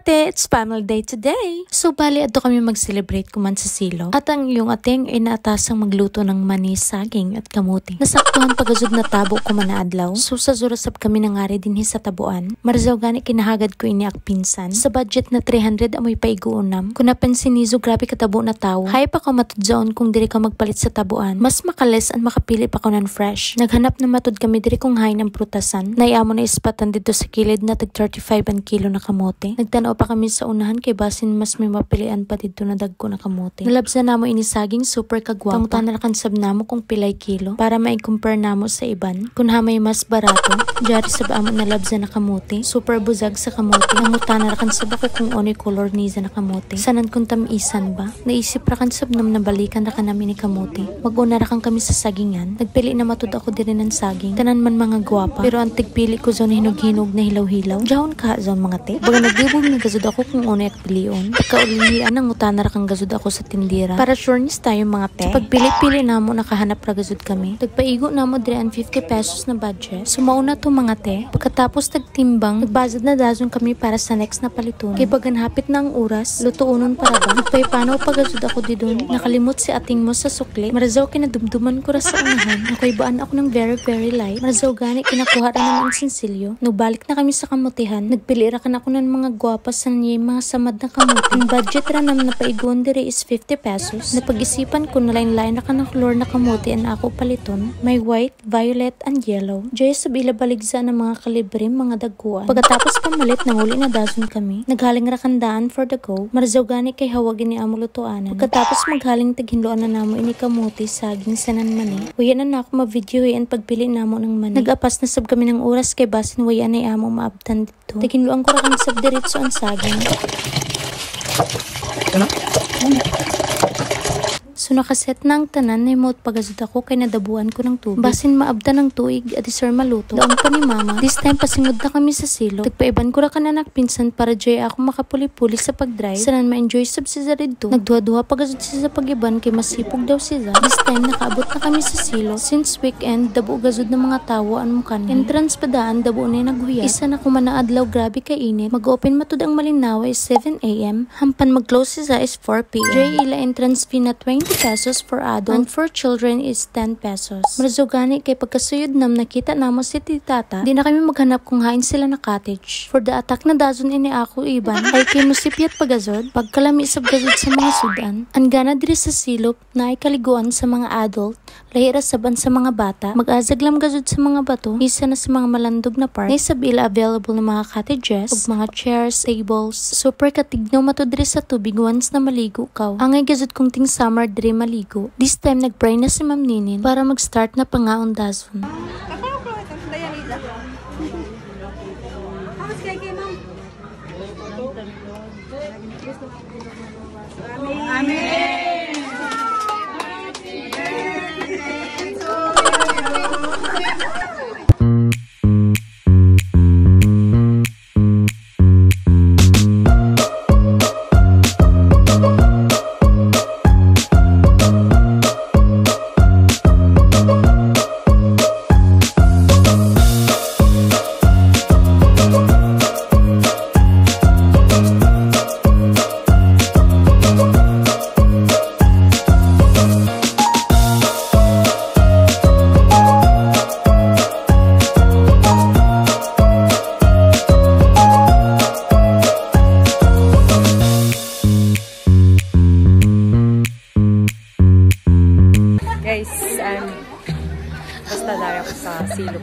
ate, it's family day today. So bali adto kami mag-celebrate kuman sa silo. At ang iyong ating ay naatasang magluto ng mani, saging at kamuti. Nasaktuhan pagazud na tabo kuman na adlaw. So sa zurasab kami nangari din sa tabuan. Marzaw gani kinahagad ko ini ak pinsan. Sa budget na 300 amoy paiguunam. Kung napansin nizo grabe katabo na tawo. Hay pa ka matudzaon kung diri ka magpalit sa tabuan. Mas makales an makapili pa ko nan fresh. Naghanap na matud kami diri kung hay ng prutasan. Nayamo na ispatan dito sa kilid na tag 35 an kilo na kamote. Nagtanaw pa kami sa unahan kay basin mas may mapilian pa dito na dagko na kamote. Nalabsa namo ini saging super kagwapa. Pangutan na kansab namo kung pilay kilo para mai-compare namo sa iban. Kung hamay mas barato, jari sab amo nalabsa na kamote. Super buzag sa kamote. Nangutan na kansab ako kung ono color niza na kamote. Sanan kung tamisan ba? Naisip ra kansab nam nabalikan ra kanami ni kamote. Mag-una ra kang kami sa sagingan. Nagpili na matud ako diri ng saging. Tanan man mga gwapa. Pero ang tigpili ko zon hinog-hinog na hilaw-hilaw. Jahon ka zon mga te. Baga naglibog na gazud ako kung unay at pilion. Pagkaulihian ang utana ra kang gazud ako sa tindira. Para sure nis tayo mga te. Sa pagpili-pili namo nakahanap ra gazud kami. Tagpaigo namo dire ang 50 pesos na budget. Sumauna to mga te. Pagkatapos tagtimbang, nagbazad na dazon kami para sa next na paliton. Kay bagan hapit na ang oras, lutuunon para ba? Nagpaypanaw pa gazud ako didon. Nakalimot si ating mo sa sukli. Marazaw kinadumduman ko ra sa unahan. Nakoy baan ako ng very light. Marazaw gani kinakuha ra naman ang sinsilyo. Nagbalik na kami sa kamutihan. Nagpili ra kan ako ng mga gwapa sa niya mga samad na kamuti. Ang budget ra naman na paigon dire is 50 pesos. Napag-isipan ko na lain-lain na ka ng color na kamuti ang ako paliton. May white, violet, and yellow. Diyay sa bilabaligsa ng mga kalibre, mga daguan. Pagkatapos pamalit, nanguli na dason kami. Naghaling ra kandaan for the go. Marzaw gani kay hawagin ni amo lutuanan. Pagkatapos maghaling taghinloan na namo ini kamuti, saging, sanan mani. Huyan na ako ma-video huyan pagpili namo ng mani. Nag-apas na sab kami ng oras kay basin huyan ay amo maabtan dito. Taghinloan ko ra kang sab diretso ang saging. So nakaset na ang tanan na imot pagazud ako kay nadabuan ko ng tubig. Basin maabda ng tuig at sir maluto. Daon pa ni mama. This time pasingod na kami sa silo. Tagpaiban ko ra kananak pinsan para joy ako makapuli-puli sa pagdrive. Sanan ma-enjoy sab si Zarid to. Nagduha-duha pagazud siya sa pagiban kay masipog daw siya. This time nakaabot na kami sa silo. Since weekend, dabo gazud ng mga tawo an mukan. Entrance padaan dabo na naghuya. Isa na kumana adlaw grabe kay init. Mag-open matud ang Malinaw is 7 AM. Hampan mag-close siya is 4 PM. Joy ila entrance fee na 20 pesos for adult and for children is 10 pesos. Marzaw gani kay pagkasuyod nam nakita namo si titata, di na kami maghanap kung hain sila na cottage. For the attack na dazon ini ako iban, ay kay musipyat pagazod, pagkalami sab gazod sa mga sudan. Ang gana diri sa silop na ay kaliguan sa mga adult, lahira saban sa mga bata, mag-azaglam gazod sa mga bato, isa na sa mga malandog na park, na isabila available na mga cottages, ug mga chairs, tables, super katignaw mato diri sa tubig once na maligo kaw. Angay gazod kung ting summer diri maligo. This time nagpray na si Ma'am Ninin para mag-start na pangaon dazon. Amen. Guys, basta dara ko sa silog.